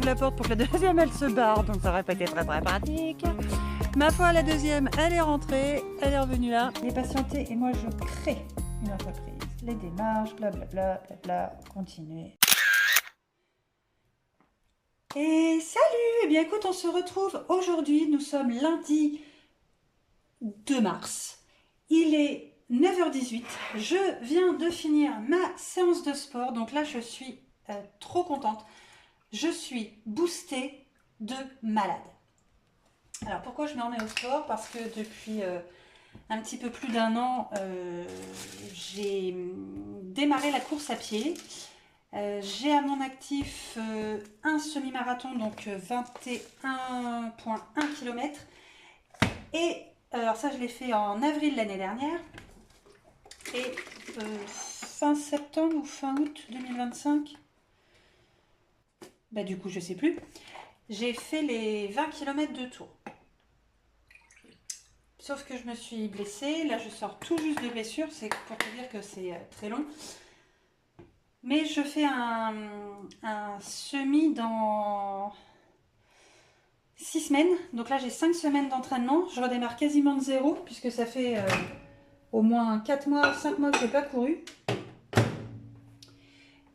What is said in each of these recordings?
la porte pour que la deuxième elle se barre, donc ça aurait pas été très pratique. Ma foi, la deuxième elle est rentrée, elle est revenue là. Elle est patientée et moi je crée une entreprise. Les démarches, blablabla, blabla, continuer. Et salut! Eh bien écoute, on se retrouve aujourd'hui, nous sommes lundi 2 mars. Il est 9h18, je viens de finir ma séance de sport, donc là je suis trop contente. Je suis boostée de malade. Alors pourquoi je me remets au sport? Parce que depuis un petit peu plus d'1 an, j'ai démarré la course à pied. J'ai à mon actif un semi-marathon, donc 21,1 km. Et alors ça je l'ai fait en avril l'année dernière. Et fin septembre ou fin août 2025, bah du coup je sais plus, j'ai fait les 20 km de tour. Sauf que je me suis blessée, là je sors tout juste de blessure, c'est pour te dire que c'est très long. Mais je fais un semi dans 6 semaines, donc là j'ai 5 semaines d'entraînement, je redémarre quasiment de zéro, puisque ça fait au moins 4 mois, 5 mois que je n'ai pas couru.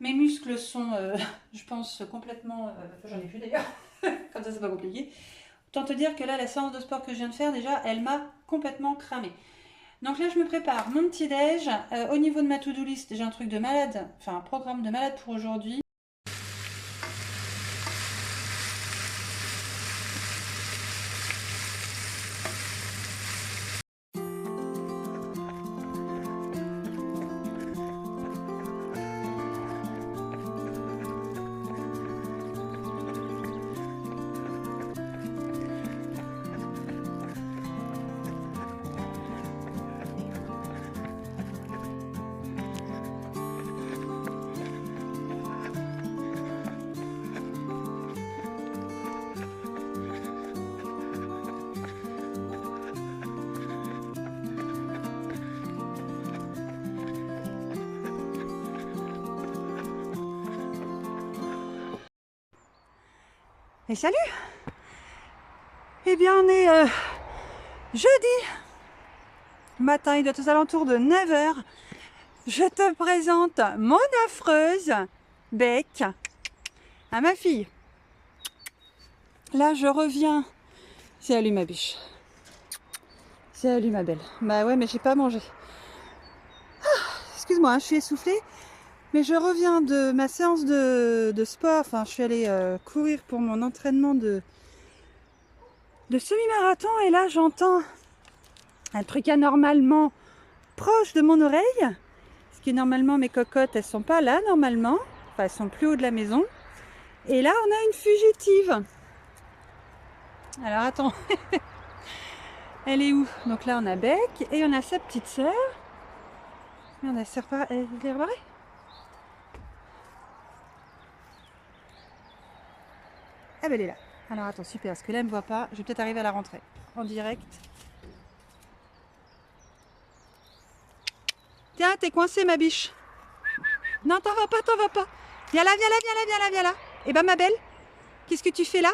Mes muscles sont, je pense, complètement... j'en ai plus d'ailleurs, comme ça c'est pas compliqué. Autant te dire que là, la séance de sport que je viens de faire, déjà, elle m'a complètement cramée. Donc là, je me prépare mon petit déj. Au niveau de ma to-do list, j'ai un truc de malade, enfin un programme de malade pour aujourd'hui. Et salut! Eh bien, on est jeudi matin, il doit être aux alentours de 9h. Je te présente mon affreuse bec à ma fille. Là, je reviens. Salut ma biche. Salut ma belle. Bah ouais, mais j'ai pas mangé. Excuse-moi, je suis essoufflée. Mais je reviens de ma séance de sport. Enfin, je suis allée courir pour mon entraînement de semi-marathon. Et là, j'entends un truc anormalement proche de mon oreille. Ce qui est normalement, mes cocottes, elles sont pas là normalement. Enfin, elles sont plus haut de la maison. Et là, on a une fugitive. Alors, attends. Elle est où? Donc là, on a Bec et on a sa petite sœur. Merde, elle sert pas. Elle est rebarrée? Ah ben elle est là. Alors attends, super, parce que là elle me voit pas. Je vais peut-être arriver à la rentrée en direct. Tiens, t'es coincée ma biche. Non, t'en vas pas, t'en vas pas. Viens là, viens là, viens là, viens là, viens là. Eh ben ma belle, qu'est-ce que tu fais là?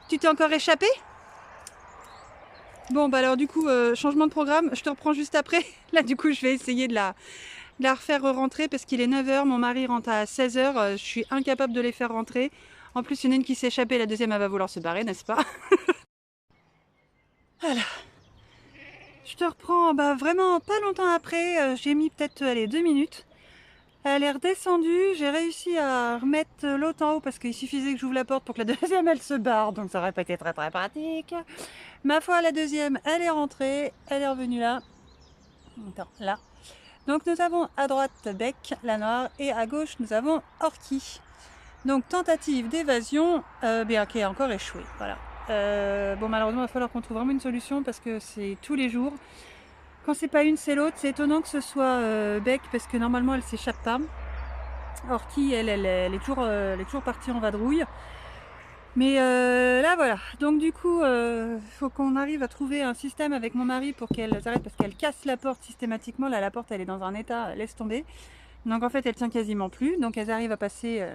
Tu t'es encore échappée? Bon bah alors du coup, changement de programme, je te reprends juste après. Là du coup je vais essayer de la refaire rentrer parce qu'il est 9h, mon mari rentre à 16h, je suis incapable de les faire rentrer. En plus, il y en a une qui s'est échappée, la deuxième elle va vouloir se barrer, n'est-ce pas? Voilà. Je te reprends vraiment pas longtemps après, j'ai mis peut-être 2 minutes. Elle est redescendue, j'ai réussi à remettre l'autre en haut parce qu'il suffisait que j'ouvre la porte pour que la deuxième elle se barre, donc ça aurait pas été très pratique. Ma foi, la deuxième elle est rentrée, elle est revenue là. Attends, là. Donc nous avons à droite Bec, la noire, et à gauche nous avons Orki. Donc tentative d'évasion, bien qui est encore échouée. Voilà. Bon malheureusement il va falloir qu'on trouve vraiment une solution parce que c'est tous les jours. Quand c'est pas une c'est l'autre. C'est étonnant que ce soit Bec parce que normalement elle s'échappe pas. Orki elle est toujours partie en vadrouille. Mais là voilà. Donc du coup faut qu'on arrive à trouver un système avec mon mari pour qu'elle s'arrête parce qu'elle casse la porte systématiquement. Là la porte elle est dans un état, laisse tomber. Donc en fait, elle tient quasiment plus. Donc elles arrivent à passer.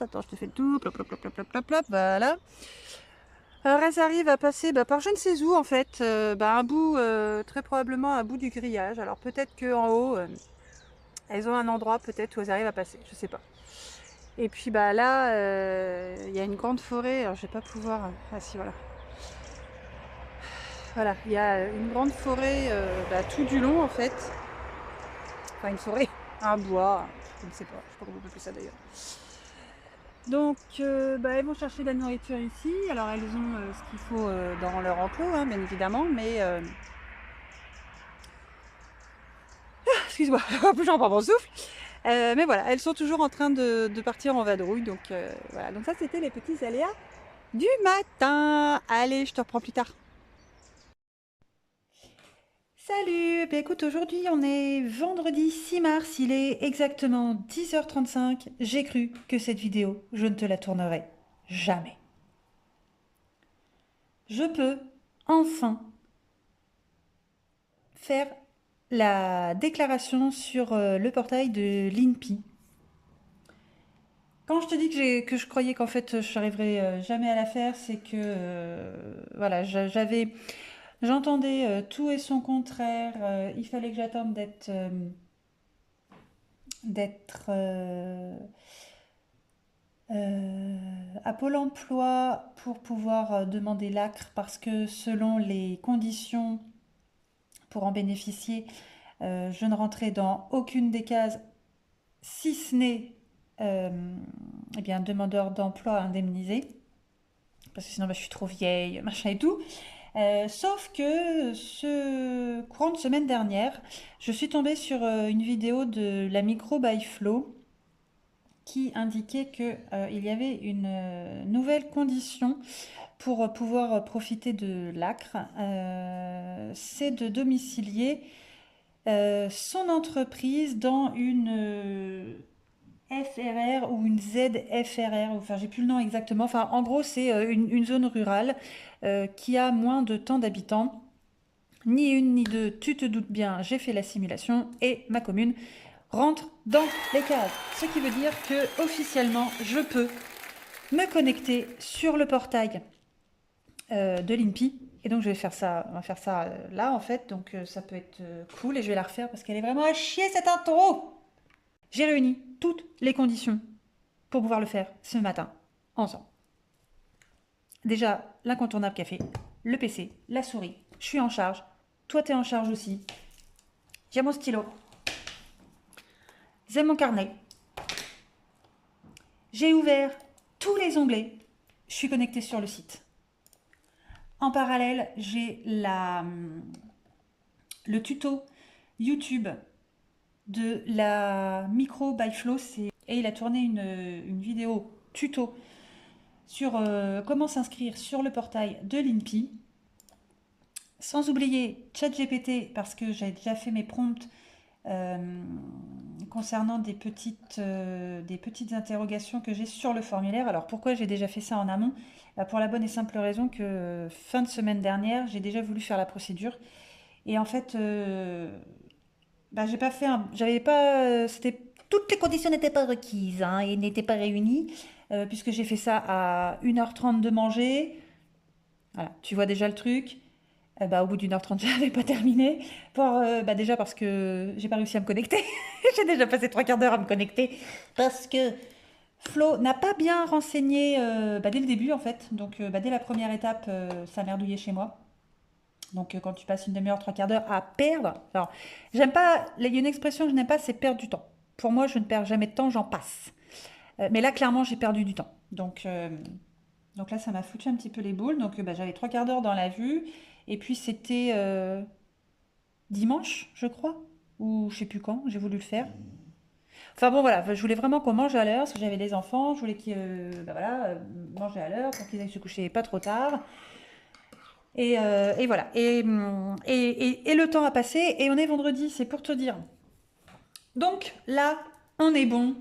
Attends, je te fais le tout. Plop, plop, plop, plop, plop, plop, plop, voilà. Alors elles arrivent à passer par je ne sais où en fait, un bout, très probablement un bout du grillage. Alors peut-être qu'en haut, elles ont un endroit peut-être où elles arrivent à passer, je sais pas. Et puis là, il y a une grande forêt. Alors je vais pas pouvoir. Ah si, voilà. Voilà, il y a une grande forêt tout du long en fait. Enfin une forêt, un bois, je ne sais pas comment on peut appeler ça d'ailleurs. Donc elles vont chercher de la nourriture ici. Alors elles ont ce qu'il faut dans leur enclos, hein, bien évidemment, mais excuse-moi, plus j'en prends mon souffle. Mais voilà, elles sont toujours en train de partir en vadrouille. Donc voilà, donc ça c'était les petits aléas du matin. Allez, je te reprends plus tard. Salut, écoute, aujourd'hui on est vendredi 6 mars, il est exactement 10h35. J'ai cru que cette vidéo, je ne te la tournerai jamais. Je peux enfin faire la déclaration sur le portail de l'INPI. Quand je te dis que je croyais qu'en fait je n'arriverais jamais à la faire, c'est que voilà, j'entendais tout et son contraire. Il fallait que j'attende d'être à Pôle emploi pour pouvoir demander l'ACRE parce que selon les conditions pour en bénéficier, je ne rentrais dans aucune des cases, si ce n'est eh bien, demandeur d'emploi indemnisé, parce que sinon je suis trop vieille, machin et tout. Sauf que ce courant de semaine dernière, je suis tombée sur une vidéo de la micro by Flo qui indiquait qu'il y avait une nouvelle condition pour pouvoir profiter de l'ACRE, c'est de domicilier son entreprise dans une FRR ou une ZFRR, enfin j'ai plus le nom exactement, enfin en gros c'est une zone rurale qui a moins de tant d'habitants. Ni une ni deux, tu te doutes bien, j'ai fait la simulation et ma commune rentre dans les cases. Ce qui veut dire que officiellement je peux me connecter sur le portail de l'INPI. Et donc je vais faire ça, on va faire ça là en fait, donc ça peut être cool et je vais la refaire parce qu'elle est vraiment à chier cette intro. J'ai réuni toutes les conditions pour pouvoir le faire ce matin ensemble. Déjà, l'incontournable café, le PC, la souris, je suis en charge, toi t'es en charge aussi. J'ai mon stylo, j'ai mon carnet, j'ai ouvert tous les onglets, je suis connectée sur le site. En parallèle, j'ai le tuto YouTube de la micro by Flo, et il a tourné une vidéo tuto sur comment s'inscrire sur le portail de l'INPI. Sans oublier ChatGPT, parce que j'ai déjà fait mes prompts concernant des petites interrogations que j'ai sur le formulaire. Alors pourquoi j'ai déjà fait ça en amont? Pour la bonne et simple raison que fin de semaine dernière, j'ai déjà voulu faire la procédure. Et en fait, j'ai pas fait j'avais pas, toutes les conditions n'étaient pas requises hein, et n'étaient pas réunies, puisque j'ai fait ça à 1h30 de manger. Voilà, tu vois déjà le truc. Au bout d'1h30, j'avais pas terminé. Déjà parce que j'ai pas réussi à me connecter. J'ai déjà passé 3 quarts d'heure à me connecter parce que Flo n'a pas bien renseigné dès le début en fait. Donc dès la première étape, ça merdouillait chez moi. Donc quand tu passes une demi-heure, 3 quarts d'heure à perdre. Alors, j'aime pas, il y a une expression que je n'aime pas, c'est perdre du temps. Pour moi, je ne perds jamais de temps, j'en passe. Mais là, clairement, j'ai perdu du temps. Donc là, ça m'a foutu un petit peu les boules. Donc j'avais 3 quarts d'heure dans la vue. Et puis c'était dimanche, je crois, ou je sais plus quand, j'ai voulu le faire. Enfin bon, voilà, je voulais vraiment qu'on mange à l'heure, parce que j'avais des enfants, je voulais qu'ils mangent à l'heure, pour qu'ils aillent se coucher pas trop tard. Et voilà. Et le temps a passé, et on est vendredi, c'est pour te dire. Donc là, on est bon,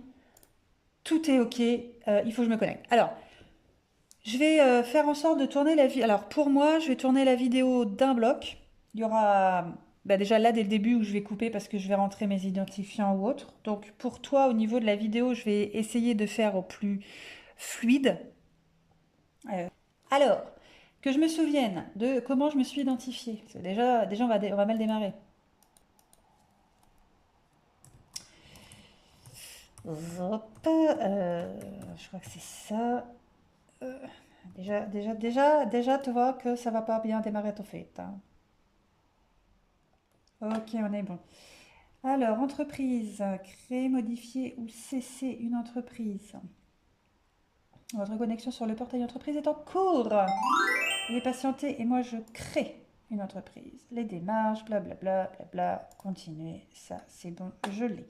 tout est ok, il faut que je me connecte. Alors, je vais faire en sorte de tourner la vidéo. Alors pour moi, je vais tourner la vidéo d'un bloc. Il y aura bah déjà là, dès le début, où je vais couper parce que je vais rentrer mes identifiants ou autres. Donc pour toi, au niveau de la vidéo, je vais essayer de faire au plus fluide. Euh, alors, que je me souvienne de comment je me suis identifiée. Parce que déjà on va mal démarrer. Hop, je crois que c'est ça. Euh, déjà, tu vois que ça va pas bien démarrer tout fait, hein. Ok, on est bon. Alors, entreprise, créer, modifier ou cesser une entreprise. Votre connexion sur le portail entreprise est en cours. Veuillez patienter et moi je crée une entreprise. Les démarches, blablabla, blabla, continuez. Ça, c'est bon, je l'ai.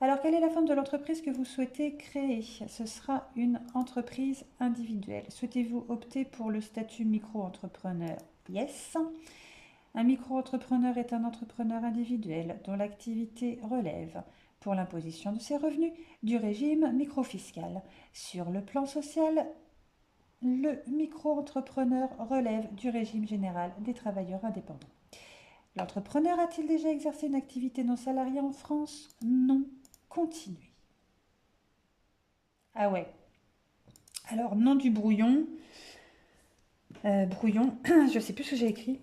Alors, quelle est la forme de l'entreprise que vous souhaitez créer? Ce sera une entreprise individuelle. Souhaitez-vous opter pour le statut micro-entrepreneur? Yes. Un micro-entrepreneur est un entrepreneur individuel dont l'activité relève, pour l'imposition de ses revenus, du régime microfiscal. Sur le plan social, le micro-entrepreneur relève du régime général des travailleurs indépendants. L'entrepreneur a-t-il déjà exercé une activité non salariée en France? Non. Continuez. Ah ouais. Alors, nom du brouillon. Brouillon, je sais plus ce que j'ai écrit.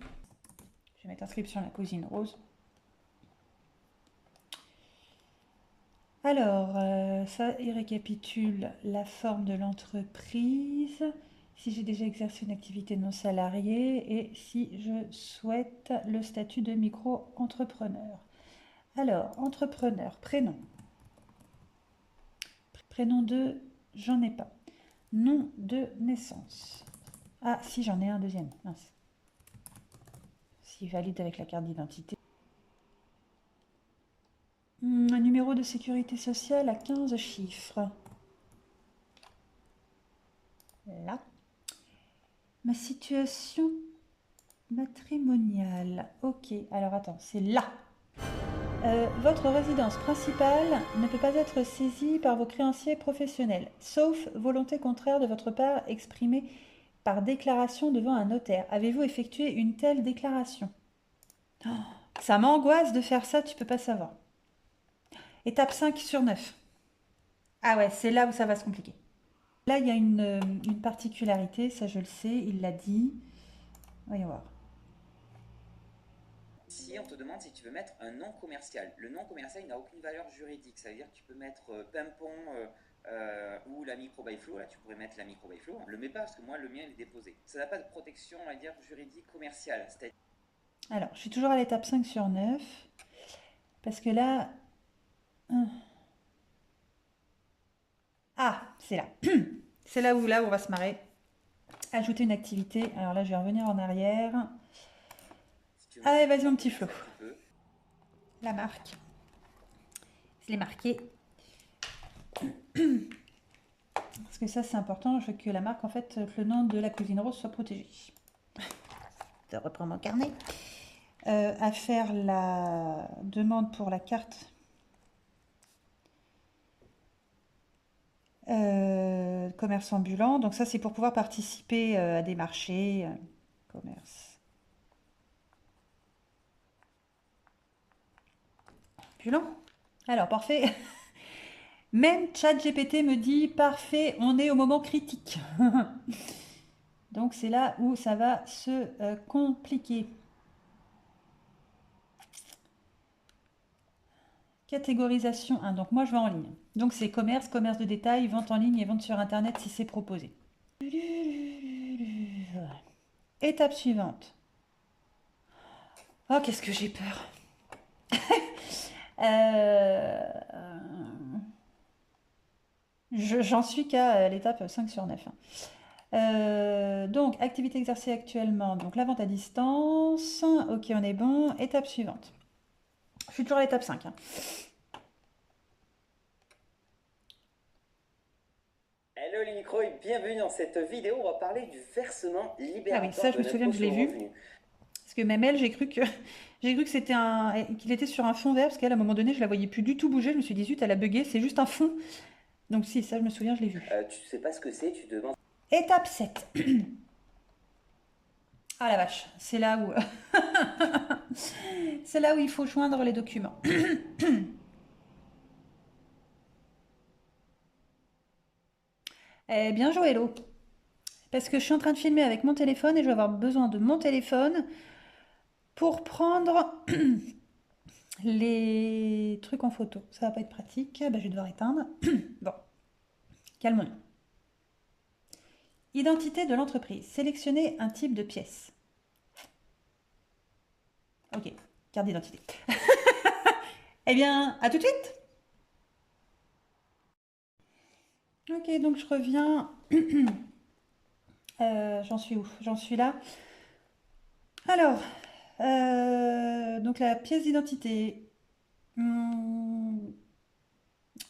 Je vais mettre inscription à la cousine Rose. Alors, ça, il récapitule la forme de l'entreprise, si j'ai déjà exercé une activité non salariée et si je souhaite le statut de micro-entrepreneur. Alors, entrepreneur, prénom. Prénom de, j'en ai pas. Nom de naissance. Ah, si, j'en ai un deuxième. Mince. S'il valide avec la carte d'identité. Un numéro de sécurité sociale à 15 chiffres. Là. Ma situation matrimoniale. Ok, alors attends, c'est là. Votre résidence principale ne peut pas être saisie par vos créanciers professionnels, sauf volonté contraire de votre part exprimée par déclaration devant un notaire. Avez-vous effectué une telle déclaration? Oh, ça m'angoisse de faire ça, tu peux pas savoir. Étape 5 sur 9. Ah ouais, c'est là où ça va se compliquer. Là, il y a une particularité, ça je le sais, il l'a dit. Voyons voir. Si on te demande si tu veux mettre un nom commercial, le nom commercial n'a aucune valeur juridique. Ça veut dire que tu peux mettre Pimpon ou la micro by Flow. Là, tu pourrais mettre la micro by Flow. Le mets pas parce que moi, le mien il est déposé. Ça n'a pas de protection, on va dire, juridique commerciale. Alors, je suis toujours à l'étape 5 sur 9. Parce que là... Ah, c'est là. C'est là où on va se marrer. Ajouter une activité. Alors là, je vais revenir en arrière. Si Allez, vas-y, mon petit Flo. peux. La marque. Je l'ai marqué. Parce que ça, c'est important. Je veux que la marque, en fait, que le nom de la cousine Rose soit protégé. Je reprends mon carnet. À faire la demande pour la carte. Commerce ambulant. Donc ça, c'est pour pouvoir participer à des marchés. Commerce ambulant. Alors, parfait. Même ChatGPT me dit parfait, on est au moment critique. Donc c'est là où ça va se compliquer. Catégorisation 1. Donc moi je vais en ligne. Donc c'est commerce, commerce de détail, vente en ligne et vente sur internet si c'est proposé. Étape suivante. Oh, qu'est-ce que j'ai peur. J'en suis qu'à l'étape 5 sur 9. Donc, activité exercée actuellement. Donc, la vente à distance. Ok, on est bon. Étape suivante. Je suis toujours à l'étape 5. Hello les micros et bienvenue dans cette vidéo. On va parler du versement libérateur. Ah oui, ça, je me souviens que je l'ai vu. Parce que même elle, j'ai cru que c'était qu'il était sur un fond vert, parce qu'elle, à un moment donné, je la voyais plus du tout bouger. Je me suis dit, zut, elle a bugué, c'est juste un fond. Donc si, ça, je me souviens, je l'ai vu. Tu sais pas ce que c'est, tu demandes. Étape 7. Ah la vache, c'est là où... c'est là où il faut joindre les documents. Eh bien joué, Hello. Parce que je suis en train de filmer avec mon téléphone et je vais avoir besoin de mon téléphone pour prendre les trucs en photo. Ça va pas être pratique. Bah, je vais devoir éteindre. Bon, calmons-nous. Identité de l'entreprise. Sélectionnez un type de pièce. Ok, carte d'identité. Eh bien, à tout de suite. Ok, donc je reviens. J'en suis où? J'en suis là. Alors, donc la pièce d'identité.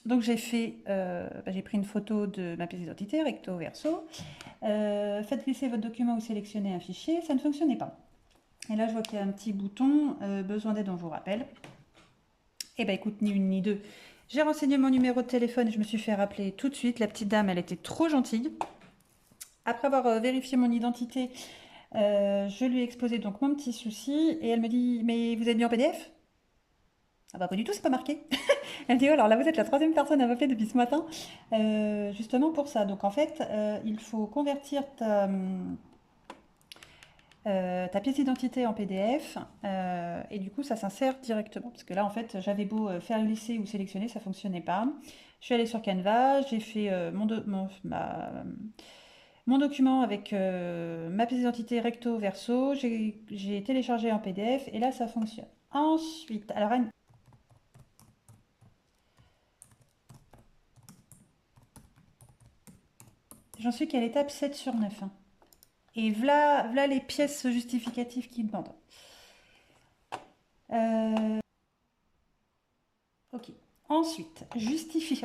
Donc j'ai pris une photo de ma pièce d'identité, recto verso. Faites glisser votre document ou sélectionnez un fichier. Ça ne fonctionnait pas. Et là, je vois qu'il y a un petit bouton, besoin d'aide, on vous rappelle. Eh ben écoute, ni une ni deux. J'ai renseigné mon numéro de téléphone et je me suis fait rappeler tout de suite. La petite dame, elle était trop gentille. Après avoir vérifié mon identité, je lui ai exposé donc mon petit souci et elle me dit: mais vous êtes mis en PDF? Ah bah pas du tout, c'est pas marqué. Elle me dit: oh, alors là vous êtes la troisième personne à m'appeler depuis ce matin, justement pour ça. Donc en fait, il faut convertir ta pièce d'identité en PDF et du coup ça s'insère directement. Parce que là en fait j'avais beau faire glisser ou sélectionner, ça fonctionnait pas. Je suis allée sur Canva, j'ai fait mon document avec ma pièce d'identité recto verso, j'ai téléchargé en PDF et là ça fonctionne. Ensuite, alors j'en suis qu'à l'étape 7 sur 9, hein. Et voilà les pièces justificatives qui demandent. Ok. Ensuite, justifie.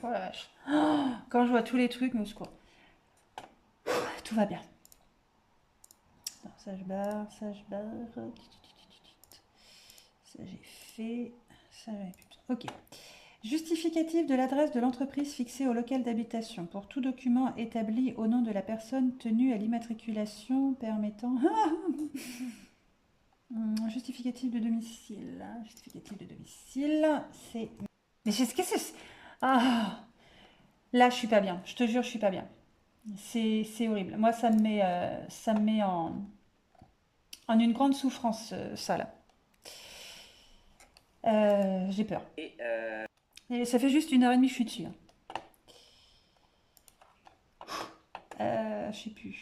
Oh la vache. Oh, quand je vois tous les trucs, me secours. Tout va bien. Non, ça je barre, ça je barre. Ça j'ai fait. Ça j'avais plus. Ok. Justificatif de l'adresse de l'entreprise fixée au local d'habitation pour tout document établi au nom de la personne tenue à l'immatriculation permettant. Justificatif de domicile. Justificatif de domicile, c'est. Mais qu'est-ce que c'est? Ah, là, je suis pas bien. Je te jure, je suis pas bien. C'est horrible. Moi, ça me met en une grande souffrance, ça là. J'ai peur. Et ça fait juste 1 heure et demie que je suis dessus, hein. Je sais plus.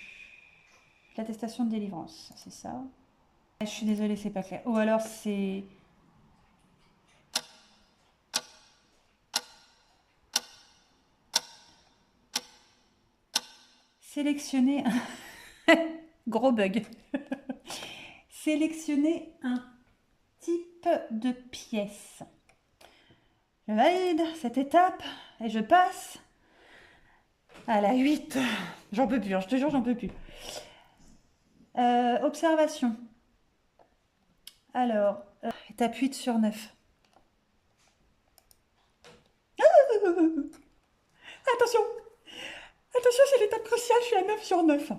L'attestation de délivrance, c'est ça. Je suis désolée, c'est pas clair. Ou alors c'est. Sélectionner. Gros bug. Sélectionner un type de pièce. Je valide cette étape et je passe à la 8. J'en peux plus, hein, je te jure, j'en peux plus. Observation. Alors, étape 8 sur 9. Attention! Attention, c'est l'étape cruciale, je suis à 9 sur 9.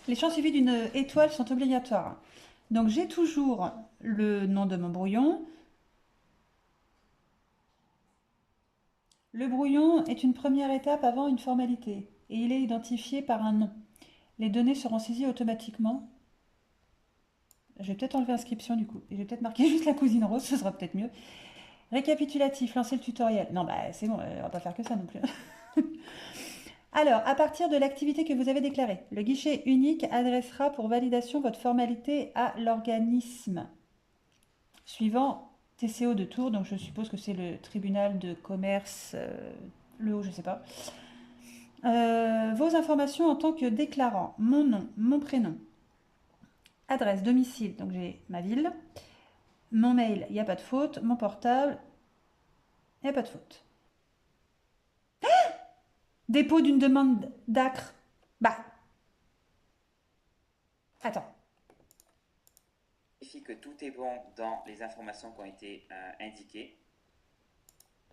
Les champs suivis d'une étoile sont obligatoires. Donc j'ai toujours le nom de mon brouillon. Le brouillon est une première étape avant une formalité et il est identifié par un nom. Les données seront saisies automatiquement. Je vais peut-être enlever inscription du coup. Et je vais peut-être marquer juste la cousine rose, ce sera peut-être mieux. Récapitulatif, lancer le tutoriel. Non, bah c'est bon, on va pas faire que ça non plus. Alors, à partir de l'activité que vous avez déclarée, le guichet unique adressera pour validation votre formalité à l'organisme suivant TCO de Tours, donc je suppose que c'est le tribunal de commerce, le haut, je sais pas. Vos informations en tant que déclarant, mon nom, mon prénom, adresse, domicile, donc j'ai ma ville, mon mail, il n'y a pas de faute, mon portable, il n'y a pas de faute. Dépôt d'une demande d'ACRE. Bah, attends. Vérifie que tout est bon dans les informations qui ont été indiquées.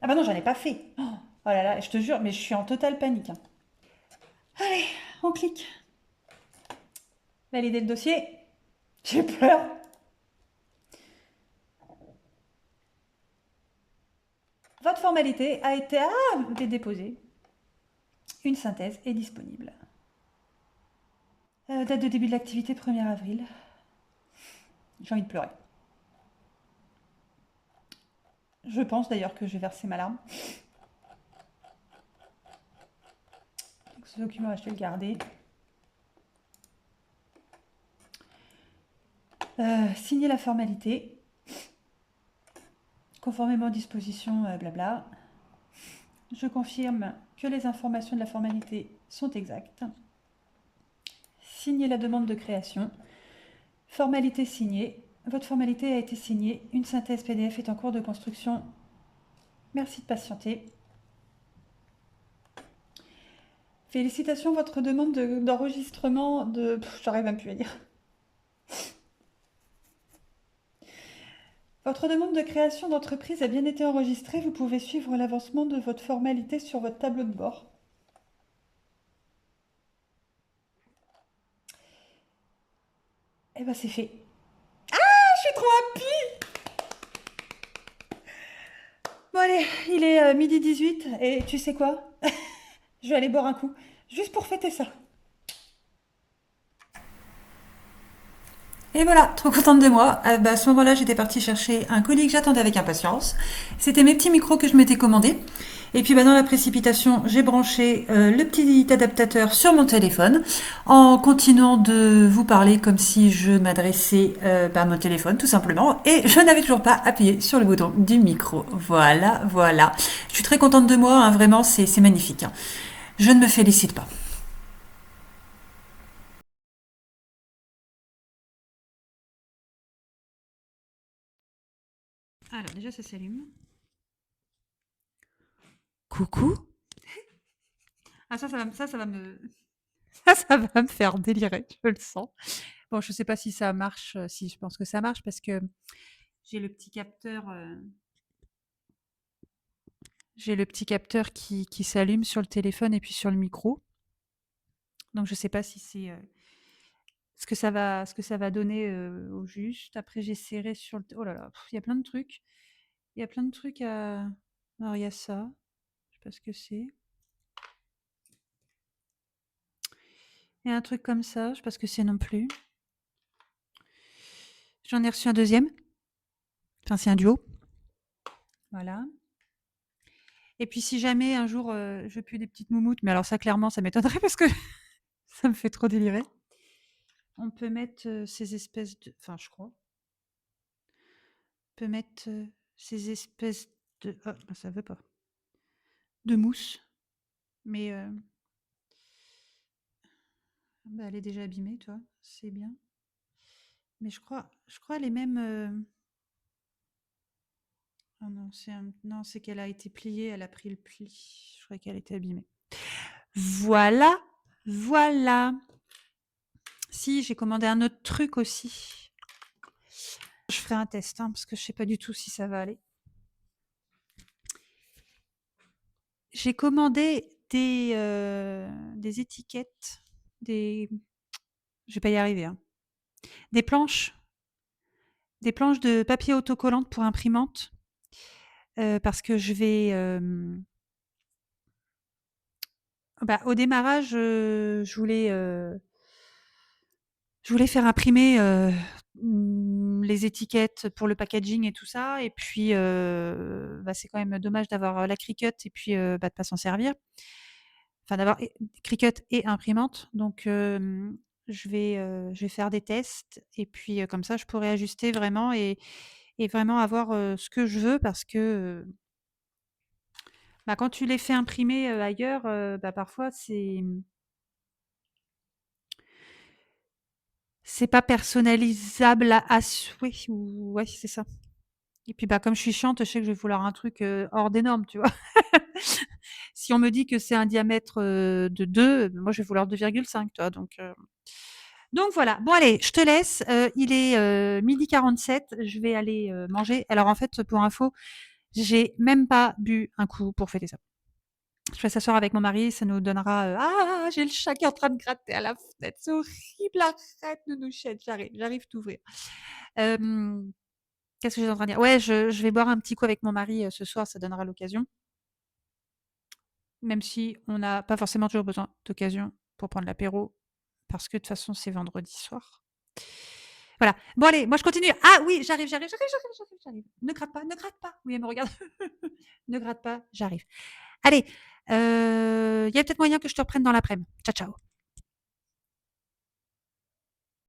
Ah bah non, j'en ai pas fait. Oh là là, je te jure, mais je suis en totale panique, hein. Allez, on clique. Valider le dossier. J'ai peur. Votre formalité a été déposée. Une synthèse est disponible. Date de début de l'activité 1er avril. J'ai envie de pleurer. Je pense d'ailleurs que je vais verser ma larme. Ce document, je vais le garder. Signer la formalité. Conformément aux dispositions, blabla. Je confirme que les informations de la formalité sont exactes. Signer la demande de création. Formalité signée. Votre formalité a été signée. Une synthèse PDF est en cours de construction. Merci de patienter. Félicitations, votre demande d'enregistrement de... J'arrive même plus à dire. Votre demande de création d'entreprise a bien été enregistrée. Vous pouvez suivre l'avancement de votre formalité sur votre tableau de bord. Eh ben c'est fait. Ah, je suis trop happy! Bon allez, il est midi 18 et tu sais quoi? Je vais aller boire un coup, juste pour fêter ça. Et voilà, trop contente de moi. À ce moment-là, j'étais partie chercher un colis que j'attendais avec impatience. C'était mes petits micros que je m'étais commandés. Et puis dans la précipitation, j'ai branché le petit adaptateur sur mon téléphone en continuant de vous parler comme si je m'adressais à mon téléphone tout simplement. Et je n'avais toujours pas appuyé sur le bouton du micro. Voilà, voilà. Je suis très contente de moi, hein, vraiment, c'est magnifique. Hein. Je ne me félicite pas. Alors déjà ça s'allume. Coucou. Ah ça va me ça va me faire délirer, je le sens. Bon, je sais pas si ça marche, si je pense que ça marche parce que j'ai le petit capteur qui s'allume sur le téléphone et puis sur le micro. Donc je sais pas si c'est ce que ça va donner au juste. Après j'essaierai sur le oh là là, il y a plein de trucs. Il y a plein de trucs à alors il y a ça, je sais pas ce que c'est. Il y a un truc comme ça, je sais pas ce que c'est non plus. J'en ai reçu un deuxième. Enfin, c'est un duo. Voilà. Et puis si jamais un jour je pue des petites moumoutes, mais alors ça clairement ça m'étonnerait parce que ça me fait trop délirer. On peut mettre ces espèces de. Enfin, je crois. On peut mettre ces espèces de. Oh, bah, ça veut pas. De mousse. Mais bah, elle est déjà abîmée, toi. C'est bien. Mais je crois les mêmes. Oh non, non, c'est qu'elle a été pliée, elle a pris le pli. Je croyais qu'elle était abîmée. Voilà, voilà. Si, j'ai commandé un autre truc aussi. Je ferai un test, hein, parce que je sais pas du tout si ça va aller. J'ai commandé des étiquettes, je vais pas y arriver, hein. Des planches de papier autocollante pour imprimante, parce que je vais, au démarrage, je voulais faire imprimer, les étiquettes pour le packaging et tout ça et puis, c'est quand même dommage d'avoir la Cricut et puis, de pas s'en servir. Enfin d'avoir Cricut et imprimante donc, je vais faire des tests et puis, comme ça je pourrai ajuster vraiment et vraiment avoir, ce que je veux parce que, quand tu les fais imprimer, ailleurs, parfois c'est pas personnalisable à souhait ou ouais, c'est ça. Et puis, comme je suis chiante, je sais que je vais vouloir un truc, hors des normes, tu vois? Si on me dit que c'est un diamètre, de 2, moi je vais vouloir 2,5, tu vois? Donc voilà. Bon allez, je te laisse, il est, 12h47, je vais aller, manger. Alors en fait, pour info, j'ai même pas bu un coup pour fêter ça. Je vais s'asseoir avec mon mari, ça nous donnera ah, j'ai le chat qui est en train de gratter à la fenêtre, c'est horrible, arrête, Nounouchette, j'arrive t'ouvrir. Qu'est-ce que j'étais en train de dire? Ouais, je vais boire un petit coup avec mon mari ce soir, ça donnera l'occasion. Même si on n'a pas forcément toujours besoin d'occasion pour prendre l'apéro, parce que de toute façon, c'est vendredi soir. Voilà. Bon, allez, moi je continue. Ah oui, j'arrive. Ne gratte pas, ne gratte pas. Oui, elle me regarde. Ne gratte pas, j'arrive. Allez, il y a peut-être moyen que je te reprenne dans l'après-midi. Ciao, ciao.